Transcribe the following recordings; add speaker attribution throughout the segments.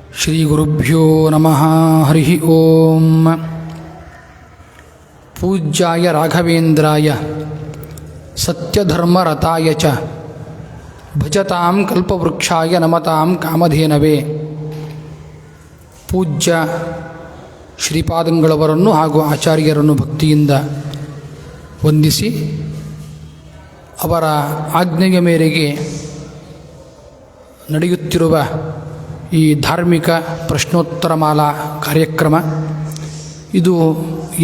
Speaker 1: ಶ್ರೀಗುರುಭ್ಯೋ ನಮಃ. ಹರಿ ಓಂ. ಪೂಜ್ಯಾಯ ರಾಘವೇಂದ್ರಾಯ ಸತ್ಯಧರ್ಮರತಾಯ ಚ ಭಜತಾಂ ಕಲ್ಪವೃಕ್ಷಾಯ ನಮತಾಂ ಕಾಮಧೇನವೇ. ಪೂಜ್ಯ ಶ್ರೀಪಾದಂಗಳವರನ್ನು ಹಾಗೂ ಆಚಾರ್ಯರನ್ನು ಭಕ್ತಿಯಿಂದ ವಂದಿಸಿ ಅವರ ಆಜ್ಞೆಯ ಮೇರೆಗೆ ನಡೆಯುತ್ತಿರುವ ಈ ಧಾರ್ಮಿಕ ಪ್ರಶ್ನೋತ್ತರ ಮಾಲಾ ಕಾರ್ಯಕ್ರಮ ಇದು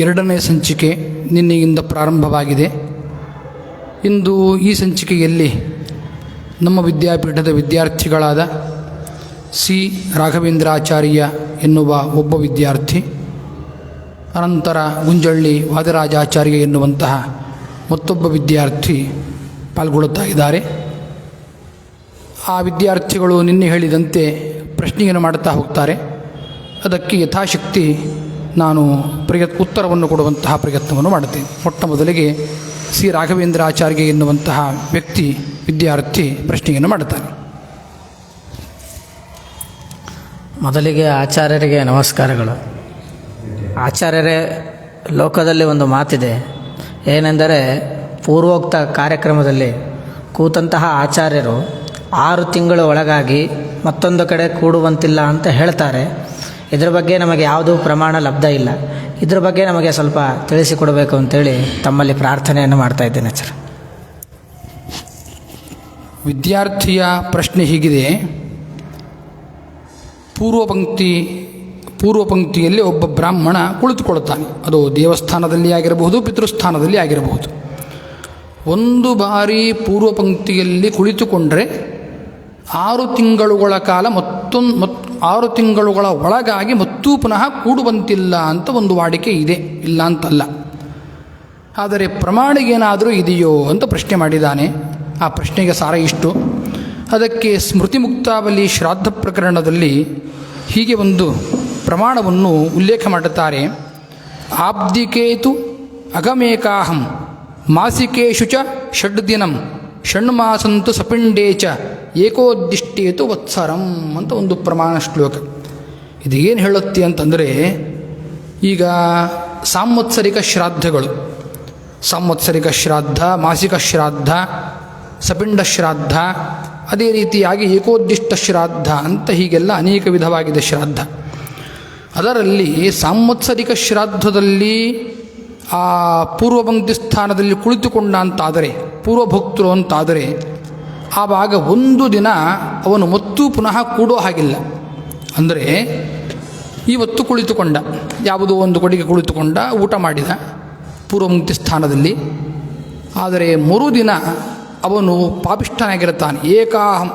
Speaker 1: 2ನೇ ಸಂಚಿಕೆ ನಿನ್ನೆಯಿಂದ ಪ್ರಾರಂಭವಾಗಿದೆ. ಇಂದು ಈ ಸಂಚಿಕೆಯಲ್ಲಿ ನಮ್ಮ ವಿದ್ಯಾಪೀಠದ ವಿದ್ಯಾರ್ಥಿಗಳಾದ ಸಿ ರಾಘವೇಂದ್ರಾಚಾರ್ಯ ಎನ್ನುವ ಒಬ್ಬ ವಿದ್ಯಾರ್ಥಿ, ಅನಂತರ ಗುಂಜಳ್ಳಿ ವಾದರಾಜಾಚಾರ್ಯ ಎನ್ನುವಂತಹ ಮತ್ತೊಬ್ಬ ವಿದ್ಯಾರ್ಥಿ ಪಾಲ್ಗೊಳ್ಳುತ್ತಾ ಇದ್ದಾರೆ. ಆ ವಿದ್ಯಾರ್ಥಿಗಳು ನಿನ್ನೆ ಹೇಳಿದಂತೆ ಪ್ರಶ್ನೆಯನ್ನು ಮಾಡುತ್ತಾ ಹೋಗ್ತಾರೆ. ಅದಕ್ಕೆ ಯಥಾಶಕ್ತಿ ನಾನು ಉತ್ತರವನ್ನು ಕೊಡುವಂತಹ ಪ್ರಯತ್ನವನ್ನು ಮಾಡುತ್ತೇನೆ. ಮೊಟ್ಟ ಮೊದಲಿಗೆ ಸಿ ರಾಘವೇಂದ್ರಾಚಾರ್ಯ ಎನ್ನುವಂತಹ ವಿದ್ಯಾರ್ಥಿ ಪ್ರಶ್ನೆಯನ್ನು ಮಾಡುತ್ತಾನೆ.
Speaker 2: ಮೊದಲಿಗೆ ಆಚಾರ್ಯರಿಗೆ ನಮಸ್ಕಾರಗಳು. ಆಚಾರ್ಯರೇ, ಲೋಕದಲ್ಲಿ ಒಂದು ಮಾತಿದೆ, ಏನೆಂದರೆ ಪೂರ್ವೋಕ್ತ ಕಾರ್ಯಕ್ರಮದಲ್ಲಿ ಕೂತಂತಹ ಆಚಾರ್ಯರು 6 ತಿಂಗಳು ಒಳಗಾಗಿ ಮತ್ತೊಂದು ಕಡೆ ಕೂಡುವಂತಿಲ್ಲ ಅಂತ ಹೇಳ್ತಾರೆ. ಇದರ ಬಗ್ಗೆ ನಮಗೆ ಯಾವುದೂ ಪ್ರಮಾಣ ಲಬ್ಧ ಇಲ್ಲ. ಇದರ ಬಗ್ಗೆ ನಮಗೆ ಸ್ವಲ್ಪ ತಿಳಿಸಿಕೊಡಬೇಕು ಅಂತೇಳಿ ತಮ್ಮಲ್ಲಿ ಪ್ರಾರ್ಥನೆಯನ್ನು ಮಾಡ್ತಾ ಇದ್ದೇನೆ ಸರ್.
Speaker 1: ವಿದ್ಯಾರ್ಥಿಯ ಪ್ರಶ್ನೆ ಹೀಗಿದೆ. ಪೂರ್ವ ಪಂಕ್ತಿಯಲ್ಲಿ ಒಬ್ಬ ಬ್ರಾಹ್ಮಣ ಕುಳಿತುಕೊಳ್ಳುತ್ತಾನೆ. ಅದು ದೇವಸ್ಥಾನದಲ್ಲಿ ಆಗಿರಬಹುದು, ಪಿತೃಸ್ಥಾನದಲ್ಲಿ ಆಗಿರಬಹುದು. ಒಂದು ಬಾರಿ ಪೂರ್ವ ಪಂಕ್ತಿಯಲ್ಲಿ ಕುಳಿತುಕೊಂಡರೆ 6 ತಿಂಗಳುಗಳ ಕಾಲ 6 ತಿಂಗಳುಗಳ ಒಳಗಾಗಿ ಮತ್ತೂ ಪುನಃ ಕೂಡುವಂತಿಲ್ಲ ಅಂತ ಒಂದು ವಾಡಿಕೆ ಇದೆ, ಇಲ್ಲ ಅಂತಲ್ಲ. ಆದರೆ ಪ್ರಮಾಣಿಗೇನಾದರೂ ಇದೆಯೋ ಅಂತ ಪ್ರಶ್ನೆ ಮಾಡಿದ್ದಾನೆ. ಆ ಪ್ರಶ್ನೆಗೆ ಸಾರ ಇಷ್ಟು. ಅದಕ್ಕೆ ಸ್ಮೃತಿ ಮುಕ್ತಾವಲಿ ಶ್ರಾದ್ದ ಪ್ರಕರಣದಲ್ಲಿ ಹೀಗೆ ಒಂದು ಪ್ರಮಾಣವನ್ನು ಉಲ್ಲೇಖ ಮಾಡುತ್ತಾರೆ. ಆಬ್ದಿಕೇತು ಅಗಮೇಕಾಹಂ ಮಾಸಿಕೇಶು ಚ ಷಡ್ದಿನಂ ಷಣ್ಮಾಸಂತು ಸಪಿಂಡೇ ಚ ಏಕೋದ್ದಿಷ್ಟೇತು ವತ್ಸರಂ ಅಂತ ಒಂದು ಪ್ರಮಾಣ ಶ್ಲೋಕ. ಇದು ಏನು ಹೇಳುತ್ತೆ ಅಂತಂದರೆ, ಈಗ ಸಾಂವತ್ಸರಿಕ ಶ್ರಾದ್ದಗಳು, ಸಾಂವತ್ಸರಿಕ ಶ್ರಾದ್ದ, ಮಾಸಿಕ ಶ್ರಾದ್ದ, ಸಪಿಂಡ ಶ್ರಾದ್ದ, ಅದೇ ರೀತಿಯಾಗಿ ಏಕೋದ್ದಿಷ್ಟ ಶ್ರಾದ್ದ ಅಂತ ಹೀಗೆಲ್ಲ ಅನೇಕ ವಿಧವಾಗಿದೆ ಶ್ರಾದ್ದ. ಅದರಲ್ಲಿ ಸಾಂವತ್ಸರಿಕ ಶ್ರಾದ್ದದಲ್ಲಿ ಆ ಪೂರ್ವಪಂಕ್ತಿ ಸ್ಥಾನದಲ್ಲಿ ಕುಳಿತುಕೊಂಡ ಅಂತಾದರೆ, ಪೂರ್ವಭೋಕ್ತೃ ಅಂತಾದರೆ, ಆವಾಗ ಒಂದು ದಿನ ಅವನು ಮತ್ತೂ ಪುನಃ ಕೂಡೋ ಹಾಗಿಲ್ಲ. ಅಂದರೆ ಇವತ್ತು ಕುಳಿತುಕೊಂಡ, ಯಾವುದೋ ಒಂದು ಕೊಡಿಗೆ ಕುಳಿತುಕೊಂಡ, ಊಟ ಮಾಡಿದ ಪೂರ್ವಪಂಕ್ತಿ ಸ್ಥಾನದಲ್ಲಿ. ಆದರೆ ಮರುದಿನ ಅವನು ಪಾಪಿಷ್ಠನಾಗಿರುತ್ತಾನೆ. ಏಕಾಹಂ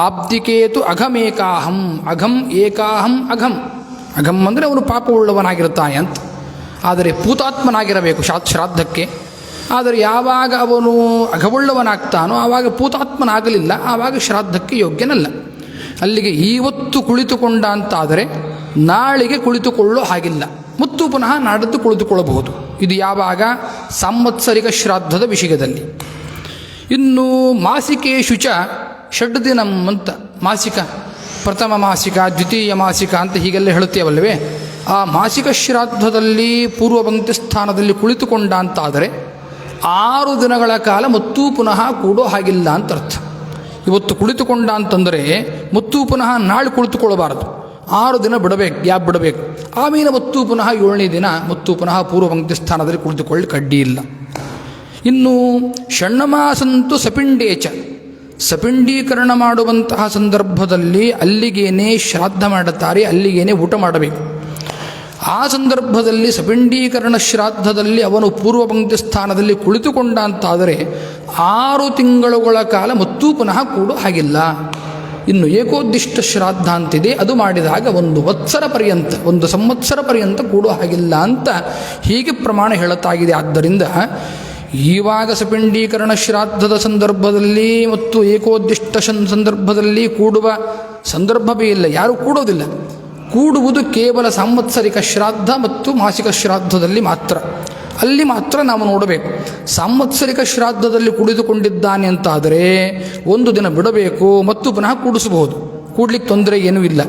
Speaker 1: ಆಬ್ದಿಕೇತು ಅಘಮೇಕಾಹಂ, ಅಘಂ ಏಕಾಹಂ ಅಘಂ. ಅಘಂ ಅಂದರೆ ಅವನು ಪಾಪವುಳ್ಳವನಾಗಿರುತ್ತಾನೆ ಅಂತ. ಆದರೆ ಪೂತಾತ್ಮನಾಗಿರಬೇಕು ಶ್ರಾದ್ದಕ್ಕೆ. ಆದರೆ ಯಾವಾಗ ಅವನು ಅಘವುಳ್ಳವನಾಗ್ತಾನೋ ಆವಾಗ ಪೂತಾತ್ಮನಾಗಲಿಲ್ಲ, ಆವಾಗ ಶ್ರಾದ್ದಕ್ಕೆ ಯೋಗ್ಯನಲ್ಲ. ಅಲ್ಲಿಗೆ ಇವತ್ತು ಕುಳಿತುಕೊಂಡ ಅಂತಾದರೆ ನಾಳೆಗೆ ಕುಳಿತುಕೊಳ್ಳೋ ಹಾಗಿಲ್ಲ, ಮತ್ತು ಪುನಃ ನಾಡದ್ದು ಕುಳಿತುಕೊಳ್ಳಬಹುದು. ಇದು ಯಾವಾಗ? ಸಾಂವತ್ಸರಿಕ ಶ್ರಾದ್ದದ ವಿಷಯದಲ್ಲಿ. ಇನ್ನು ಮಾಸಿಕೇಶು ಚ ಷಡ್ದಿನಂ ಅಂತ, ಮಾಸಿಕ, ಪ್ರಥಮ ಮಾಸಿಕ, ದ್ವಿತೀಯ ಮಾಸಿಕ ಅಂತ ಹೀಗೆಲ್ಲ ಹೇಳುತ್ತೇವಲ್ಲವೇ. ಆ ಮಾಸಿಕ ಶ್ರಾದ್ದದಲ್ಲಿ ಪೂರ್ವಪಂಕ್ತಿ ಸ್ಥಾನದಲ್ಲಿ ಕುಳಿತುಕೊಂಡ ಅಂತಾದರೆ 6 ದಿನಗಳ ಕಾಲ ಮತ್ತೂ ಪುನಃ ಕೂಡೋ ಹಾಗಿಲ್ಲ ಅಂತ ಅರ್ಥ. ಇವತ್ತು ಕುಳಿತುಕೊಂಡ ಅಂತಂದರೆ ಮತ್ತೂ ಪುನಃ ನಾಳೆ ಕುಳಿತುಕೊಳ್ಳಬಾರದು, 6 ದಿನ ಬಿಡಬೇಕು, ಗ್ಯಾಪ್ ಬಿಡಬೇಕು. ಆಮೇಲೆ ಮತ್ತೂ ಪುನಃ 7ನೇ ದಿನ ಮತ್ತೂ ಪುನಃ ಪೂರ್ವಪಂಕ್ತಿ ಸ್ಥಾನದಲ್ಲಿ ಕುಳಿತುಕೊಳ್ಳಿ ಕಡ್ಡಿ ಇಲ್ಲ. ಇನ್ನು ಷಣ್ಣಮಾಸಂತು ಸಪಿಂಡೇಚ, ಸಪಿಂಡೀಕರಣ ಮಾಡುವಂತಹ ಸಂದರ್ಭದಲ್ಲಿ ಅಲ್ಲಿಗೇನೆ ಶ್ರಾದ್ದ ಮಾಡುತ್ತಾರೆ, ಅಲ್ಲಿಗೇನೆ ಊಟ ಮಾಡಬೇಕು. ಆ ಸಂದರ್ಭದಲ್ಲಿ ಸಪಿಂಡೀಕರಣ ಶ್ರಾದ್ದದಲ್ಲಿ ಅವನು ಪೂರ್ವಪಂಕ್ತಿ ಸ್ಥಾನದಲ್ಲಿ ಕುಳಿತುಕೊಂಡ ಅಂತಾದರೆ 6 ತಿಂಗಳುಗಳ ಕಾಲ ಮತ್ತೂ ಪುನಃ ಕೂಡೋ ಹಾಗಿಲ್ಲ. ಇನ್ನು ಏಕೋದ್ದಿಷ್ಟ ಶ್ರಾದ್ದ ಅಂತಿದೆ, ಅದು ಮಾಡಿದಾಗ 1 ವತ್ಸರ ಪರ್ಯಂತ, 1 ಸಂವತ್ಸರ ಪರ್ಯಂತ ಕೂಡೋ ಹಾಗಿಲ್ಲ ಅಂತ ಹೀಗೆ ಪ್ರಮಾಣ ಹೇಳುತ್ತಾಗಿದೆ. ಆದ್ದರಿಂದ ಈವಾಗ ಸಪಿಂಡೀಕರಣ ಶ್ರಾದ್ದದ ಸಂದರ್ಭದಲ್ಲಿ ಮತ್ತು ಏಕೋದ್ದಿಷ್ಟ ಸಂದರ್ಭದಲ್ಲಿ ಕೂಡುವ ಸಂದರ್ಭವೇ ಇಲ್ಲ, ಯಾರೂ ಕೂಡೋದಿಲ್ಲ. ಕೂಡುವುದು ಕೇವಲ ಸಾಂವತ್ಸರಿಕ ಶ್ರಾದ್ದ ಮತ್ತು ಮಾಸಿಕ ಶ್ರಾದ್ದದಲ್ಲಿ ಮಾತ್ರ. ಅಲ್ಲಿ ಮಾತ್ರ ನಾವು ನೋಡಬೇಕು. ಸಾಂವತ್ಸರಿಕ ಶ್ರಾದ್ದದಲ್ಲಿ ಕುಳಿತುಕೊಂಡಿದ್ದಾನೆ ಅಂತಾದರೆ 1 ದಿನ ಬಿಡಬೇಕು ಮತ್ತು ಪುನಃ ಕೂಡಿಸಬಹುದು, ಕೂಡ್ಲಿಕ್ಕೆ ತೊಂದರೆ ಏನೂ ಇಲ್ಲ.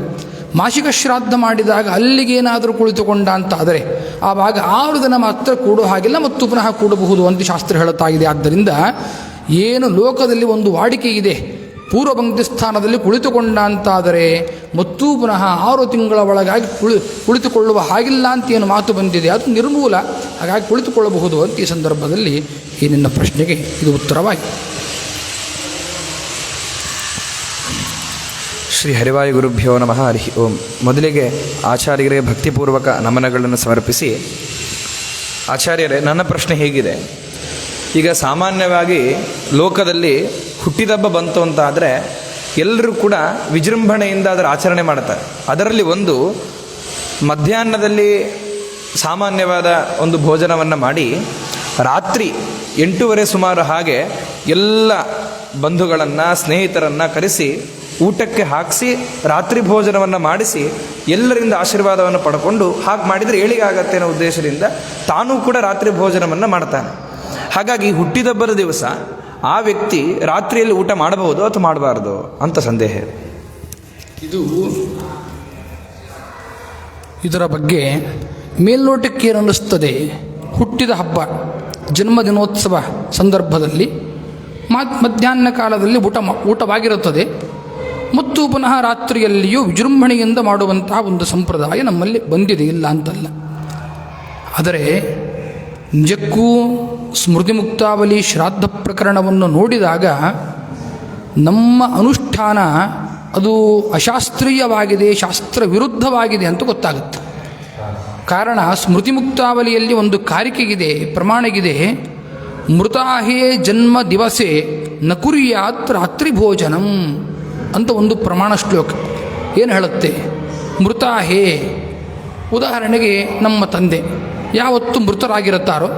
Speaker 1: ಮಾಸಿಕ ಶ್ರಾದ್ದ ಮಾಡಿದಾಗ ಅಲ್ಲಿಗೇನಾದರೂ ಕುಳಿತುಕೊಂಡ ಅಂತಾದರೆ ಆವಾಗ 6 ದಿನ ಮಾತ್ರ ಕೂಡೋ ಹಾಗಿಲ್ಲ, ಮತ್ತು ಪುನಃ ಕೂಡಬಹುದು ಅಂತ ಶಾಸ್ತ್ರ ಹೇಳುತ್ತಾ ಇದೆ. ಆದ್ದರಿಂದ ಏನು ಲೋಕದಲ್ಲಿ ಒಂದು ವಾಡಿಕೆ ಇದೆ, ಪೂರ್ವ ಪಂಕ್ತಿ ಸ್ಥಾನದಲ್ಲಿ ಕುಳಿತುಕೊಂಡ ಅಂತಾದರೆ ಮತ್ತೂ ಪುನಃ 6 ತಿಂಗಳ ಒಳಗಾಗಿ ಕುಳಿತುಕೊಳ್ಳುವ ಹಾಗಿಲ್ಲ ಅಂತ ಏನು ಮಾತು ಬಂದಿದೆ, ಅದು ನಿರ್ಮೂಲ. ಹಾಗಾಗಿ ಕುಳಿತುಕೊಳ್ಳಬಹುದು ಅಂತ ಈ ಸಂದರ್ಭದಲ್ಲಿ ಈ ನಿನ್ನ ಪ್ರಶ್ನೆಗೆ ಇದು ಉತ್ತರವಾಗಿ.
Speaker 3: ಶ್ರೀ ಹರಿವಾಯು ಗುರುಭ್ಯೋ ನಮಃ. ಹರಿ ಓಂ. ಮೊದಲಿಗೆ ಆಚಾರ್ಯರಿಗೆ ಭಕ್ತಿಪೂರ್ವಕ ನಮನಗಳನ್ನು ಸಮರ್ಪಿಸಿ, ಆಚಾರ್ಯರೇ, ನನ್ನ ಪ್ರಶ್ನೆ ಹೇಗಿದೆ, ಈಗ ಸಾಮಾನ್ಯವಾಗಿ ಲೋಕದಲ್ಲಿ ಹುಟ್ಟಿದಬ್ಬ ಬಂತು ಅಂತ ಆದರೆ ಎಲ್ಲರೂ ಕೂಡ ವಿಜೃಂಭಣೆಯಿಂದ ಅದರ ಆಚರಣೆ ಮಾಡ್ತಾರೆ. ಅದರಲ್ಲಿ ಒಂದು ಮಧ್ಯಾಹ್ನದಲ್ಲಿ ಸಾಮಾನ್ಯವಾದ ಒಂದು ಭೋಜನವನ್ನು ಮಾಡಿ ರಾತ್ರಿ 8:30 ಸುಮಾರು ಹಾಗೆ ಎಲ್ಲ ಬಂಧುಗಳನ್ನು ಸ್ನೇಹಿತರನ್ನು ಕರೆಸಿ ಊಟಕ್ಕೆ ಹಾಕಿಸಿ ರಾತ್ರಿ ಭೋಜನವನ್ನು ಮಾಡಿಸಿ ಎಲ್ಲರಿಂದ ಆಶೀರ್ವಾದವನ್ನು ಪಡ್ಕೊಂಡು ಹಾಗೆ ಮಾಡಿದರೆ ಏಳಿಗೆ ಆಗತ್ತೆ ಅನ್ನೋ ಉದ್ದೇಶದಿಂದ ತಾನೂ ಕೂಡ ರಾತ್ರಿ ಭೋಜನವನ್ನು ಮಾಡ್ತಾನೆ. ಹಾಗಾಗಿ ಹುಟ್ಟಿದಬ್ಬರ ದಿವಸ ಆ ವ್ಯಕ್ತಿ ರಾತ್ರಿಯಲ್ಲಿ ಊಟ ಮಾಡಬಹುದು ಅಥವಾ ಮಾಡಬಾರ್ದು ಅಂತ ಸಂದೇಹ.
Speaker 1: ಇದರ ಬಗ್ಗೆ ಮೇಲ್ನೋಟಕ್ಕೆ ಏನು ಅನ್ನಿಸ್ತದೆ, ಹುಟ್ಟಿದ ಹಬ್ಬ ಜನ್ಮದಿನೋತ್ಸವ ಸಂದರ್ಭದಲ್ಲಿ ಮಧ್ಯಾಹ್ನ ಕಾಲದಲ್ಲಿ ಊಟವಾಗಿರುತ್ತದೆ ಮತ್ತು ಪುನಃ ರಾತ್ರಿಯಲ್ಲಿಯೂ ವಿಜೃಂಭಣೆಯಿಂದ ಮಾಡುವಂತಹ ಒಂದು ಸಂಪ್ರದಾಯ ನಮ್ಮಲ್ಲಿ ಬಂದಿದೆ, ಇಲ್ಲ ಅಂತಲ್ಲ. ಆದರೆ ನಿಜಕ್ಕೂ ಸ್ಮೃತಿ ಮುಕ್ತಾವಲಿ ಶ್ರಾದ್ದ ಪ್ರಕರಣವನ್ನು ನೋಡಿದಾಗ ನಮ್ಮ ಅನುಷ್ಠಾನ ಅದು ಅಶಾಸ್ತ್ರೀಯವಾಗಿದೆ, ಶಾಸ್ತ್ರ ವಿರುದ್ಧವಾಗಿದೆ ಅಂತ ಗೊತ್ತಾಗುತ್ತೆ. ಕಾರಣ ಸ್ಮೃತಿ ಮುಕ್ತಾವಲಿಯಲ್ಲಿ ಒಂದು ಕಾರಿಕೆಗಿದೆ, ಪ್ರಮಾಣಗಿದೆ, ಮೃತಾಹೇ ಜನ್ಮ ದಿವಸೆ ನ ಕುರ್ಯಾತ್ ರಾತ್ರಿ ಭೋಜನಂ ಅಂತ ಒಂದು ಪ್ರಮಾಣ ಶ್ಲೋಕ ಏನು ಹೇಳುತ್ತೆ. ಮೃತಾಹೇ, ಉದಾಹರಣೆಗೆ ನಮ್ಮ ತಂದೆ ಯಾವತ್ತು ಮೃತರಾಗಿರುತ್ತಾರೋ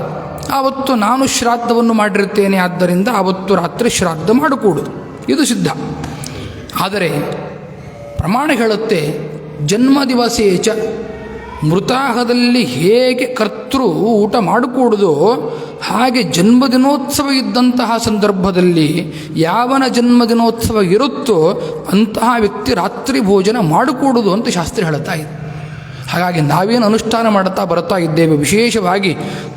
Speaker 1: ಆವತ್ತು ನಾನು ಶ್ರಾದ್ದವನ್ನು ಮಾಡಿರುತ್ತೇನೆ, ಆದ್ದರಿಂದ ಆವತ್ತು ರಾತ್ರಿ ಶ್ರಾದ್ದ ಮಾಡಿಕೊಡುವುದು, ಇದು ಸಿದ್ಧ. ಆದರೆ ಪ್ರಮಾಣ ಹೇಳುತ್ತೆ ಜನ್ಮ ದಿವಸೇಚ, ಮೃತಾಹದಲ್ಲಿ ಹೇಗೆ ಕರ್ತೃ ಊಟ ಮಾಡಿಕೊಡುವುದೋ ಹಾಗೆ ಜನ್ಮದಿನೋತ್ಸವ ಇದ್ದಂತಹ ಸಂದರ್ಭದಲ್ಲಿ ಯಾವನ ಜನ್ಮದಿನೋತ್ಸವ ಇರುತ್ತೋ ಅಂತಹ ವ್ಯಕ್ತಿ ರಾತ್ರಿ ಭೋಜನ ಮಾಡಿಕೊಡುವುದು ಅಂತ ಶಾಸ್ತ್ರ ಹೇಳುತ್ತಾ ಇದೆ. ಹಾಗಾಗಿ ನಾವೇನು ಅನುಷ್ಠಾನ ಮಾಡುತ್ತಾ ಬರ್ತಾ ಇದ್ದೇವೆ, ವಿಶೇಷವಾಗಿ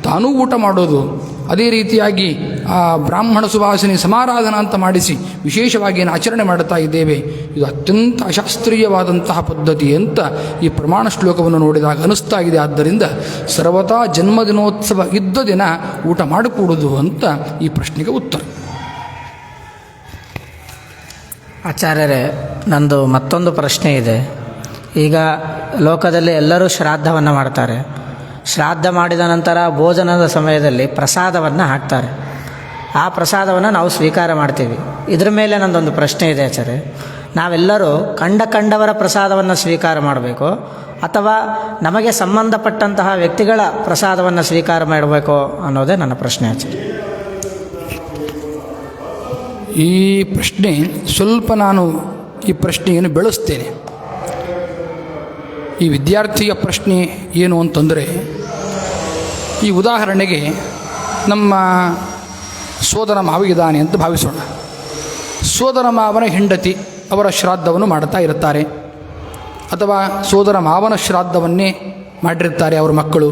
Speaker 1: ತಾನೂ ಊಟ ಮಾಡೋದು, ಅದೇ ರೀತಿಯಾಗಿ ಆ ಬ್ರಾಹ್ಮಣ ಸುವಾಸಿನಿ ಸಮಾರಾಧನಾ ಅಂತ ಮಾಡಿಸಿ ವಿಶೇಷವಾಗಿ ಏನು ಆಚರಣೆ ಮಾಡುತ್ತಾ ಇದ್ದೇವೆ, ಇದು ಅತ್ಯಂತ ಅಶಾಸ್ತ್ರೀಯವಾದಂತಹ ಪದ್ಧತಿ ಅಂತ ಈ ಪ್ರಮಾಣ ಶ್ಲೋಕವನ್ನು ನೋಡಿದಾಗ ಅನಿಸ್ತಾ ಇದೆ. ಆದ್ದರಿಂದ ಸರ್ವತಾ ಜನ್ಮದಿನೋತ್ಸವ ಇದ್ದ ದಿನ ಊಟ ಮಾಡಿಕೊಡುವುದು ಅಂತ ಈ ಪ್ರಶ್ನೆಗೆ ಉತ್ತರ.
Speaker 2: ಆಚಾರ್ಯರೇ, ನಂದು ಮತ್ತೊಂದು ಪ್ರಶ್ನೆ ಇದೆ. ಈಗ ಲೋಕದಲ್ಲಿ ಎಲ್ಲರೂ ಶ್ರಾದ್ದವನ್ನು ಮಾಡ್ತಾರೆ. ಶ್ರಾದ್ದ ಮಾಡಿದ ನಂತರ ಭೋಜನದ ಸಮಯದಲ್ಲಿ ಪ್ರಸಾದವನ್ನು ಹಾಕ್ತಾರೆ. ಆ ಪ್ರಸಾದವನ್ನು ನಾವು ಸ್ವೀಕಾರ ಮಾಡ್ತೀವಿ. ಇದರ ಮೇಲೆ ನಂದೊಂದು ಪ್ರಶ್ನೆ ಇದೆ ಆಚಾರ್ಯ. ನಾವೆಲ್ಲರೂ ಕಂಡವರ ಪ್ರಸಾದವನ್ನು ಸ್ವೀಕಾರ ಮಾಡಬೇಕು ಅಥವಾ ನಮಗೆ ಸಂಬಂಧಪಟ್ಟಂತಹ ವ್ಯಕ್ತಿಗಳ ಪ್ರಸಾದವನ್ನು ಸ್ವೀಕಾರ ಮಾಡಬೇಕು ಅನ್ನೋದೇ ನನ್ನ ಪ್ರಶ್ನೆ ಆಚಾರ್ಯ.
Speaker 1: ಈ ಪ್ರಶ್ನೆ ಸ್ವಲ್ಪ ನಾನು ಈ ಪ್ರಶ್ನೆಯನ್ನು ಬೆಳೆಸ್ತೇನೆ. ಈ ವಿದ್ಯಾರ್ಥಿಯ ಪ್ರಶ್ನೆ ಏನು ಅಂತಂದರೆ, ಈ ಉದಾಹರಣೆಗೆ ನಮ್ಮ ಸೋದರ ಮಾವ ಇದ್ದಾನೆ ಅಂತ ಭಾವಿಸೋಣ. ಸೋದರ ಮಾವನ ಹೆಂಡತಿ ಅವರ ಶ್ರಾದ್ದವನ್ನು ಮಾಡ್ತಾ ಇರ್ತಾರೆ, ಅಥವಾ ಸೋದರ ಮಾವನ ಶ್ರಾದ್ದವನ್ನೇ ಮಾಡಿರ್ತಾರೆ ಅವರ ಮಕ್ಕಳು.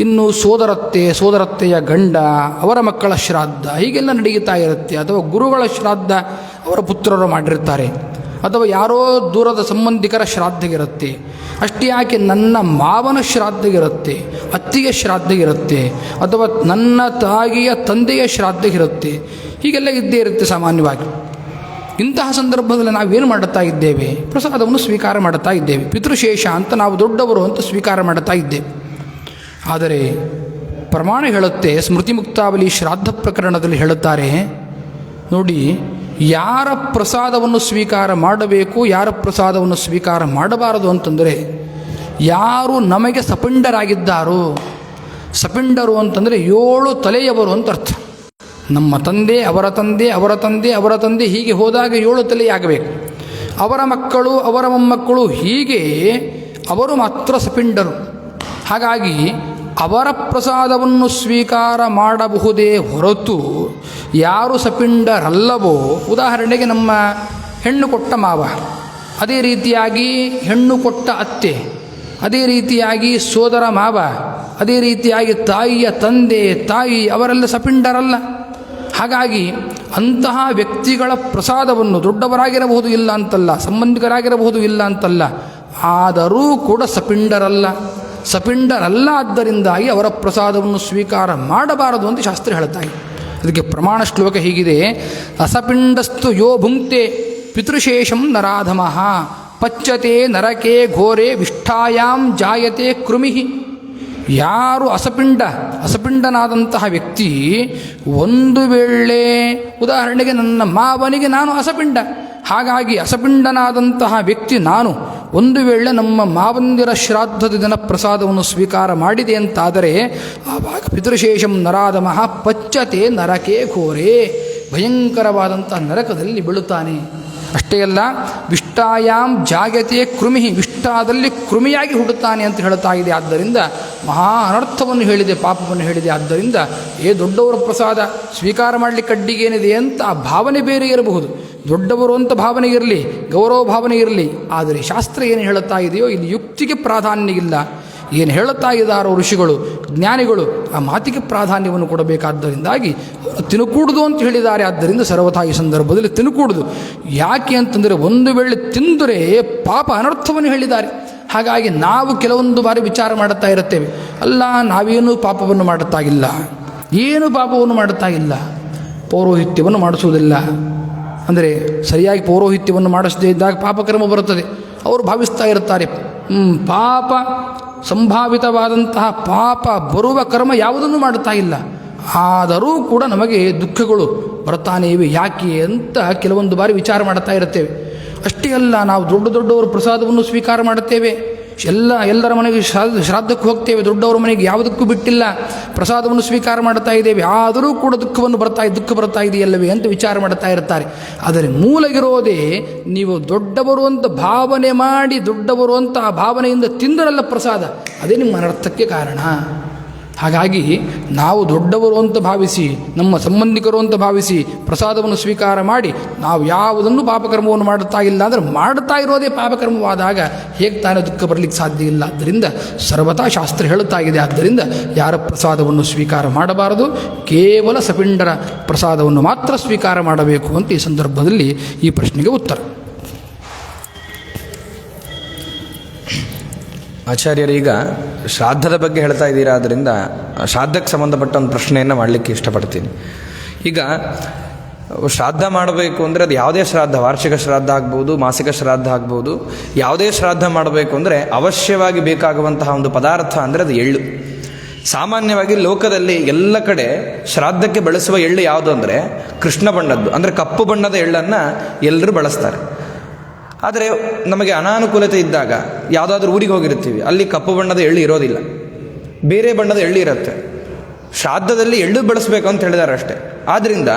Speaker 1: ಇನ್ನು ಸೋದರತ್ತೆಯ ಗಂಡ ಅವರ ಮಕ್ಕಳ ಶ್ರಾದ್ದ ಹೀಗೆಲ್ಲ ನಡೆಯುತ್ತಾ ಇರುತ್ತೆ. ಅಥವಾ ಗುರುಗಳ ಶ್ರಾದ್ದ ಅವರ ಪುತ್ರರು ಮಾಡಿರ್ತಾರೆ, ಅಥವಾ ಯಾರೋ ದೂರದ ಸಂಬಂಧಿಕರ ಶ್ರಾದ್ದಿಗಿರುತ್ತೆ. ಅಷ್ಟೇ ಯಾಕೆ ನನ್ನ ಮಾವನ ಶ್ರಾದ್ದಿಗಿರುತ್ತೆ, ಅತ್ತಿಗೆ ಶ್ರಾದ್ದಿಗಿರುತ್ತೆ, ಅಥವಾ ನನ್ನ ತಾಯಿಯ ತಂದೆಯ ಶ್ರಾದ್ದಿಗಿರುತ್ತೆ. ಹೀಗೆಲ್ಲ ಇದ್ದೇ ಇರುತ್ತೆ ಸಾಮಾನ್ಯವಾಗಿ. ಇಂತಹ ಸಂದರ್ಭದಲ್ಲಿ ನಾವೇನು ಮಾಡುತ್ತಾ ಇದ್ದೇವೆ, ಪ್ರಸಾದವನ್ನು ಸ್ವೀಕಾರ ಮಾಡುತ್ತಾ ಇದ್ದೇವೆ. ಪಿತೃಶೇಷ ಅಂತ ನಾವು ದೊಡ್ಡವರು ಅಂತ ಸ್ವೀಕಾರ ಮಾಡುತ್ತಾ ಇದ್ದೇವೆ. ಆದರೆ ಪ್ರಮಾಣ ಹೇಳುತ್ತೆ, ಸ್ಮೃತಿ ಮುಕ್ತಾವಲಿ ಶ್ರಾದ್ದ ಪ್ರಕರಣದಲ್ಲಿ ಹೇಳುತ್ತಾರೆ ನೋಡಿ, ಯಾರ ಪ್ರಸಾದವನ್ನು ಸ್ವೀಕಾರ ಮಾಡಬೇಕು, ಯಾರ ಪ್ರಸಾದವನ್ನು ಸ್ವೀಕಾರ ಮಾಡಬಾರದು ಅಂತಂದರೆ ಯಾರು ನಮಗೆ ಸಪಿಂಡರಾಗಿದ್ದಾರೋ. ಸಪಿಂಡರು ಅಂತಂದರೆ 7 ತಲೆಯವರು ಅಂತ ಅರ್ಥ. ನಮ್ಮ ತಂದೆ, ಅವರ ತಂದೆ, ಅವರ ತಂದೆ, ಅವರ ತಂದೆ ಹೀಗೆ ಹೋದಾಗ 7 ತಲೆಯಾಗಬೇಕು. ಅವರ ಮಕ್ಕಳು, ಅವರ ಮೊಮ್ಮಕ್ಕಳು, ಹೀಗೆ ಅವರು ಮಾತ್ರ ಸಪಿಂಡರು. ಹಾಗಾಗಿ ಅವರ ಪ್ರಸಾದವನ್ನು ಸ್ವೀಕಾರ ಮಾಡಬಹುದೇ ಹೊರತು ಯಾರು ಸಪಿಂಡರಲ್ಲವೋ, ಉದಾಹರಣೆಗೆ ನಮ್ಮ ಹೆಣ್ಣು ಕೊಟ್ಟ ಮಾವ ಅದೇ ರೀತಿಯಾಗಿ ಹೆಣ್ಣು ಕೊಟ್ಟ ಅತ್ತೆ, ಅದೇ ರೀತಿಯಾಗಿ ಸೋದರ ಮಾವ, ಅದೇ ರೀತಿಯಾಗಿ ತಾಯಿಯ ತಂದೆ ತಾಯಿ ಅವರೆಲ್ಲ ಸಪಿಂಡರಲ್ಲ. ಹಾಗಾಗಿ ಅಂತಹ ವ್ಯಕ್ತಿಗಳ ಪ್ರಸಾದವನ್ನು ದೊಡ್ಡವರಾಗಿರಬಹುದು ಇಲ್ಲ ಅಂತಲ್ಲ, ಸಂಬಂಧಿಕರಾಗಿರಬಹುದು ಇಲ್ಲ ಅಂತಲ್ಲ, ಆದರೂ ಕೂಡ ಸಪಿಂಡರಲ್ಲ. ಸಪಿಂಡರಲ್ಲ, ಆದ್ದರಿಂದಾಗಿ ಅವರ ಪ್ರಸಾದವನ್ನು ಸ್ವೀಕಾರ ಮಾಡಬಾರದು ಅಂತ ಶಾಸ್ತ್ರ ಹೇಳ್ತಾ ಇದೆ. ಅದಕ್ಕೆ ಪ್ರಮಾಣ ಶ್ಲೋಕ ಹೀಗಿದೆ: ಅಸಪಿಂಡಸ್ತು ಯೋ ಭುಂಕ್ತೆ ಪಿತೃಶೇಷಂ ನರಾಧಮಃ ಪಚ್ಚತೆ ನರಕೆ ಘೋರೆ ವಿಷ್ಠಾಯಾಂ ಜಾಯತೆ ಕೃಮಿ. ಯಾರು ಅಸಪಿಂಡನಾದಂತಹ ವ್ಯಕ್ತಿ ಒಂದು ವೇಳೆ, ಉದಾಹರಣೆಗೆ ನನ್ನ ಮಾವನಿಗೆ ನಾನು ಅಸಪಿಂಡ, ಹಾಗಾಗಿ ಅಸಪಿಂಡನಾದಂತಹ ವ್ಯಕ್ತಿ ನಾನು ಒಂದು ವೇಳೆ ನಮ್ಮ ಮಾವಂದಿರ ಶ್ರಾದ್ದದ ದಿನ ಪ್ರಸಾದವನ್ನು ಸ್ವೀಕಾರ ಮಾಡಿದೆ ಅಂತಾದರೆ ಆವಾಗ ಪಿತೃಶೇಷಂ ನರಾಧಮಃ ಪಚ್ಚತೆ ನರಕೆ ಘೋರೆ, ಭಯಂಕರವಾದಂತಹ ನರಕದಲ್ಲಿ ಬೀಳುತ್ತಾನೆ. ಅಷ್ಟೇ ಅಲ್ಲ, ವಿಷ್ಟಾಯಾಮ್ ಜಾಗತೆ ಕೃಮಿ, ವಿಷ್ಟಾದಲ್ಲಿ ಕೃಮಿಯಾಗಿ ಹುಡುತ್ತಾನೆ ಅಂತ ಹೇಳ್ತಾ ಇದೆ. ಆದ್ದರಿಂದ ಮಹಾ ಅನರ್ಥವನ್ನು ಹೇಳಿದೆ, ಪಾಪವನ್ನು ಹೇಳಿದೆ. ಆದ್ದರಿಂದ ದೊಡ್ಡವರ ಪ್ರಸಾದ ಸ್ವೀಕಾರ ಮಾಡಲಿಕ್ಕೆ ಅಡ್ಡಿಗೇನಿದೆ ಅಂತ ಆ ಭಾವನೆ ಬೇರೆ ಇರಬಹುದು, ದೊಡ್ಡವರು ಅಂತ ಭಾವನೆ ಇರಲಿ, ಗೌರವ ಭಾವನೆ ಇರಲಿ. ಆದರೆ ಶಾಸ್ತ್ರ ಏನು ಹೇಳುತ್ತಾ ಇದೆಯೋ ಇಲ್ಲಿ ಯುಕ್ತಿಗೆ ಪ್ರಾಧಾನ್ಯ ಇಲ್ಲ. ಏನು ಹೇಳುತ್ತಾ ಇದ್ದಾರೋ ಋಷಿಗಳು ಜ್ಞಾನಿಗಳು ಆ ಮಾತಿಗೆ ಪ್ರಾಧಾನ್ಯವನ್ನು ಕೊಡಬೇಕಾದ್ದರಿಂದಾಗಿ ತಿನ್ನುಕೂಡುದು ಅಂತ ಹೇಳಿದ್ದಾರೆ. ಆದ್ದರಿಂದ ಸರ್ವಥಾ ಈ ಸಂದರ್ಭದಲ್ಲಿ ತಿನ್ನುಕೂಡುದು. ಯಾಕೆ ಅಂತಂದರೆ ಒಂದು ವೇಳೆ ತಿಂದರೆ ಪಾಪ ಅನರ್ಥವನ್ನು ಹೇಳಿದ್ದಾರೆ. ಹಾಗಾಗಿ ನಾವು ಕೆಲವೊಂದು ಬಾರಿ ವಿಚಾರ ಮಾಡುತ್ತಾ ಇರುತ್ತೇವೆ, ಅಲ್ಲ ನಾವೇನು ಪಾಪವನ್ನು ಮಾಡುತ್ತಾ ಇಲ್ಲ, ಏನು ಪಾಪವನ್ನು ಮಾಡುತ್ತಾ ಇಲ್ಲ, ಪೌರೋಹಿತ್ಯವನ್ನು ಮಾಡಿಸುವುದಿಲ್ಲ. ಅಂದರೆ ಸರಿಯಾಗಿ ಪೌರೋಹಿತ್ಯವನ್ನು ಮಾಡಿಸದೇ ಇದ್ದಾಗ ಪಾಪಕರ್ಮ ಬರುತ್ತದೆ. ಅವರು ಭಾವಿಸ್ತಾ ಇರ್ತಾರೆ ಪಾಪ ಸಂಭಾವಿತವಾದಂತಹ ಪಾಪ ಬರುವ ಕರ್ಮ ಯಾವುದನ್ನು ಮಾಡುತ್ತಾ ಇಲ್ಲ, ಆದರೂ ಕೂಡ ನಮಗೆ ದುಃಖಗಳು ಬರ್ತಾನೆ ಇವೆ, ಯಾಕೆ ಅಂತ ಕೆಲವೊಂದು ಬಾರಿ ವಿಚಾರ ಮಾಡುತ್ತಾ ಇರುತ್ತೇವೆ. ಅಷ್ಟೇ ಅಲ್ಲ, ನಾವು ದೊಡ್ಡವರ ಪ್ರಸಾದವನ್ನು ಸ್ವೀಕಾರ ಮಾಡುತ್ತೇವೆ, ಎಲ್ಲರ ಮನೆಗೆ ಶ್ರಾದ್ದಕ್ಕೆ ಹೋಗ್ತೇವೆ, ದೊಡ್ಡವರ ಮನೆಗೆ ಯಾವುದಕ್ಕೂ ಬಿಟ್ಟಿಲ್ಲ, ಪ್ರಸಾದವನ್ನು ಸ್ವೀಕಾರ ಮಾಡ್ತಾ ಇದ್ದೇವೆ, ಆದರೂ ಕೂಡ ದುಃಖ ಬರ್ತಾ ಇದೆಯಲ್ಲವೇ ಅಂತ ವಿಚಾರ ಮಾಡ್ತಾ ಇರ್ತಾರೆ. ಆದರೆ ಮೂಲಗಿರೋದೇ ನೀವು ದೊಡ್ಡವರು ಅಂತ ಭಾವನೆ ಮಾಡಿ, ದೊಡ್ಡವರು ಅಂತ ಆ ಭಾವನೆಯಿಂದ ತಿಂದರಲ್ಲ ಪ್ರಸಾದ, ಅದೇ ನಿಮ್ಮ ಅನರ್ಥಕ್ಕೆ ಕಾರಣ. ಹಾಗಾಗಿ ನಾವು ದೊಡ್ಡವರು ಅಂತ ಭಾವಿಸಿ, ನಮ್ಮ ಸಂಬಂಧಿಕರು ಅಂತ ಭಾವಿಸಿ ಪ್ರಸಾದವನ್ನು ಸ್ವೀಕಾರ ಮಾಡಿ ನಾವು ಯಾವುದನ್ನು ಪಾಪಕರ್ಮವನ್ನು ಮಾಡುತ್ತಾ ಇಲ್ಲ ಅಂದರೆ ಮಾಡ್ತಾ ಇರೋದೇ ಪಾಪಕರ್ಮವಾದಾಗ ಹೇಗೆ ತಾನೇ ದುಃಖ ಬರಲಿಕ್ಕೆ ಸಾಧ್ಯ ಇಲ್ಲ. ಆದ್ದರಿಂದ ಸರ್ವತಾ ಶಾಸ್ತ್ರ ಹೇಳುತ್ತಾ ಇದೆ. ಆದ್ದರಿಂದ ಯಾರ ಪ್ರಸಾದವನ್ನು ಸ್ವೀಕಾರ ಮಾಡಬಾರದು, ಕೇವಲ ಸಪಿಂಡರ ಪ್ರಸಾದವನ್ನು ಮಾತ್ರ ಸ್ವೀಕಾರ ಮಾಡಬೇಕು ಅಂತ ಈ ಸಂದರ್ಭದಲ್ಲಿ ಈ ಪ್ರಶ್ನೆಗೆ ಉತ್ತರ.
Speaker 3: ಆಚಾರ್ಯರೀಗ ಶ್ರಾದ್ದದ ಬಗ್ಗೆ ಹೇಳ್ತಾ ಇದ್ದೀರಾ, ಆದ್ದರಿಂದ ಶ್ರಾದ್ದಕ್ಕೆ ಸಂಬಂಧಪಟ್ಟ ಒಂದು ಪ್ರಶ್ನೆಯನ್ನು ಮಾಡಲಿಕ್ಕೆ ಇಷ್ಟಪಡ್ತೀನಿ. ಈಗ ಶ್ರಾದ್ದ ಮಾಡಬೇಕು ಅಂದರೆ ಅದು ಯಾವುದೇ ಶ್ರಾದ್ದ, ವಾರ್ಷಿಕ ಶ್ರಾದ್ದ ಆಗ್ಬೋದು, ಮಾಸಿಕ ಶ್ರಾದ್ದ ಆಗ್ಬೋದು, ಯಾವುದೇ ಶ್ರಾದ್ದ ಮಾಡಬೇಕು ಅಂದರೆ ಅವಶ್ಯವಾಗಿ ಬೇಕಾಗುವಂತಹ ಒಂದು ಪದಾರ್ಥ ಅಂದರೆ ಅದು ಎಳ್ಳು. ಸಾಮಾನ್ಯವಾಗಿ ಲೋಕದಲ್ಲಿ ಎಲ್ಲ ಕಡೆ ಶ್ರಾದ್ದಕ್ಕೆ ಬಳಸುವ ಎಳ್ಳು ಯಾವುದು ಅಂದರೆ ಕೃಷ್ಣ ಬಣ್ಣದ್ದು, ಅಂದರೆ ಕಪ್ಪು ಬಣ್ಣದ ಎಳ್ಳನ್ನು ಎಲ್ಲರೂ ಬಳಸ್ತಾರೆ. ಆದರೆ ನಮಗೆ ಅನಾನುಕೂಲತೆ ಇದ್ದಾಗ ಯಾವುದಾದ್ರೂ ಊರಿಗೆ ಹೋಗಿರ್ತೀವಿ, ಅಲ್ಲಿ ಕಪ್ಪು ಬಣ್ಣದ ಎಳ್ಳು ಇರೋದಿಲ್ಲ, ಬೇರೆ ಬಣ್ಣದ ಎಳ್ಳು ಇರುತ್ತೆ. ಶ್ರಾದ್ದದಲ್ಲಿ ಎಳ್ಳು ಬಳಸಬೇಕು ಅಂತ ಹೇಳಿದ್ದಾರೆ ಅಷ್ಟೇ. ಆದ್ದರಿಂದ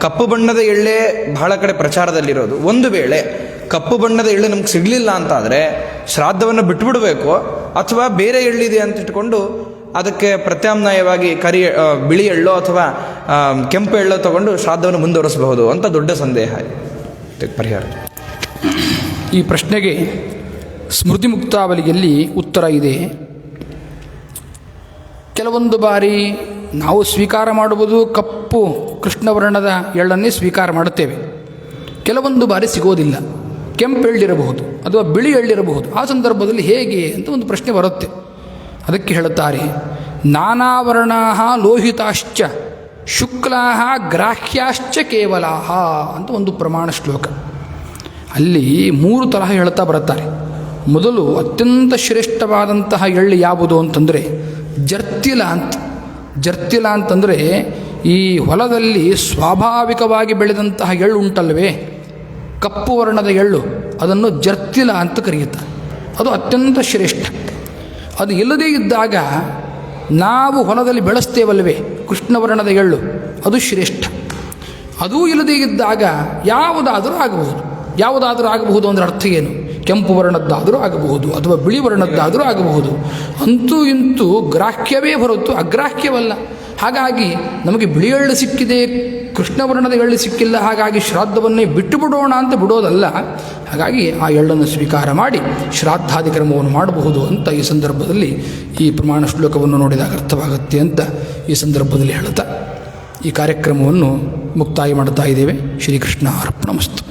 Speaker 3: ಕಪ್ಪು ಬಣ್ಣದ ಎಳ್ಳೇ ಬಹಳ ಕಡೆ ಪ್ರಚಾರದಲ್ಲಿರೋದು. ಒಂದು ವೇಳೆ ಕಪ್ಪು ಬಣ್ಣದ ಎಳ್ಳು ನಮ್ಗೆ ಸಿಗಲಿಲ್ಲ ಅಂತಾದರೆ ಶ್ರಾದ್ದವನ್ನು ಬಿಟ್ಬಿಡಬೇಕು, ಅಥವಾ ಬೇರೆ ಎಳ್ಳಿದೆ ಅಂತ ಇಟ್ಕೊಂಡು ಅದಕ್ಕೆ ಪ್ರತ್ಯಾಮ್ನಾಯವಾಗಿ ಬಿಳಿ ಎಳ್ಳೋ ಅಥವಾ ಕೆಂಪು ಎಳ್ಳೋ ತಗೊಂಡು ಶ್ರಾದ್ದವನ್ನು ಮುಂದುವರಿಸಬಹುದು ಅಂತ ದೊಡ್ಡ ಸಂದೇಹ. ಪರಿಹಾರ
Speaker 1: ಈ ಪ್ರಶ್ನೆಗೆ ಸ್ಮೃತಿ ಮುಕ್ತಾವಲಿಯಲ್ಲಿ ಉತ್ತರ ಇದೆ. ಕೆಲವೊಂದು ಬಾರಿ ನಾವು ಸ್ವೀಕಾರ ಮಾಡುವುದು ಕಪ್ಪು ಕೃಷ್ಣವರ್ಣದ ಎಳ್ಳನ್ನೇ ಸ್ವೀಕಾರ ಮಾಡುತ್ತೇವೆ. ಕೆಲವೊಂದು ಬಾರಿ ಸಿಗೋದಿಲ್ಲ, ಕೆಂಪು ಎಳ್ಳಿರಬಹುದು ಅಥವಾ ಬಿಳಿ ಎಳ್ಳಿರಬಹುದು. ಆ ಸಂದರ್ಭದಲ್ಲಿ ಹೇಗೆ ಅಂತ ಒಂದು ಪ್ರಶ್ನೆ ಬರುತ್ತೆ. ಅದಕ್ಕೆ ಹೇಳುತ್ತಾರೆ, ನಾನಾವರ್ಣಾ ಲೋಹಿತಾಶ್ಚ ಶುಕ್ಲಾ ಗ್ರಾಹ್ಯಾಶ್ಚ ಕೇವಲಾ ಅಂತ ಒಂದು ಪ್ರಮಾಣ ಶ್ಲೋಕ. ಅಲ್ಲಿ 3 ತರಹ ಹೇಳ್ತಾ ಬರುತ್ತಾರೆ. ಮೊದಲು ಅತ್ಯಂತ ಶ್ರೇಷ್ಠವಾದಂತಹ ಎಳ್ಳು ಯಾವುದು ಅಂತಂದರೆ ಜರ್ತಿಲ ಅಂತಂದರೆ ಈ ಹೊಲದಲ್ಲಿ ಸ್ವಾಭಾವಿಕವಾಗಿ ಬೆಳೆದಂತಹ ಎಳ್ಳು ಉಂಟಲ್ವೇ, ಕಪ್ಪು ವರ್ಣದ ಎಳ್ಳು, ಅದನ್ನು ಜರ್ತಿಲ ಅಂತ ಕರೆಯುತ್ತಾರೆ. ಅದು ಅತ್ಯಂತ ಶ್ರೇಷ್ಠ. ಅದು ಇಲ್ಲದೇ ಇದ್ದಾಗ ನಾವು ಹೊಲದಲ್ಲಿ ಬೆಳೆಸ್ತೇವಲ್ವೇ ಕೃಷ್ಣವರ್ಣದ ಎಳ್ಳು, ಅದು ಶ್ರೇಷ್ಠ. ಅದೂ ಇಲ್ಲದೇ ಇದ್ದಾಗ ಯಾವುದಾದರೂ ಆಗಬಹುದು ಅಂದರೆ ಅರ್ಥ ಏನು? ಕೆಂಪು ವರ್ಣದ್ದಾದರೂ ಆಗಬಹುದು ಅಥವಾ ಬಿಳಿ ವರ್ಣದ್ದಾದರೂ ಆಗಬಹುದು. ಅಂತೂ ಇಂತೂ ಗ್ರಾಹ್ಯವೇ ಹೊರತು ಅಗ್ರಾಹ್ಯವಲ್ಲ. ಹಾಗಾಗಿ ನಮಗೆ ಬಿಳಿ ಎಳ್ಳು ಸಿಕ್ಕಿದೆ, ಕೃಷ್ಣ ವರ್ಣದ ಎಳ್ಳು ಸಿಕ್ಕಿಲ್ಲ, ಹಾಗಾಗಿ ಶ್ರಾದ್ದವನ್ನೇ ಬಿಟ್ಟು ಬಿಡೋಣ ಅಂತ ಬಿಡೋದಲ್ಲ. ಹಾಗಾಗಿ ಆ ಎಳ್ಳನ್ನು ಸ್ವೀಕಾರ ಮಾಡಿ ಶ್ರಾದ್ದಾದಿ ಕರ್ಮವನ್ನು ಮಾಡಬಹುದು ಅಂತ ಈ ಸಂದರ್ಭದಲ್ಲಿ ಈ ಪ್ರಮಾಣ ಶ್ಲೋಕವನ್ನು ನೋಡಿದಾಗ ಅರ್ಥವಾಗುತ್ತೆ ಅಂತ ಈ ಸಂದರ್ಭದಲ್ಲಿ ಹೇಳ್ತಾ ಈ ಕಾರ್ಯಕ್ರಮವನ್ನು ಮುಕ್ತಾಯ ಮಾಡ್ತಾ ಇದ್ದೇವೆ. ಶ್ರೀಕೃಷ್ಣ ಅರ್ಪಣಮಸ್ತು.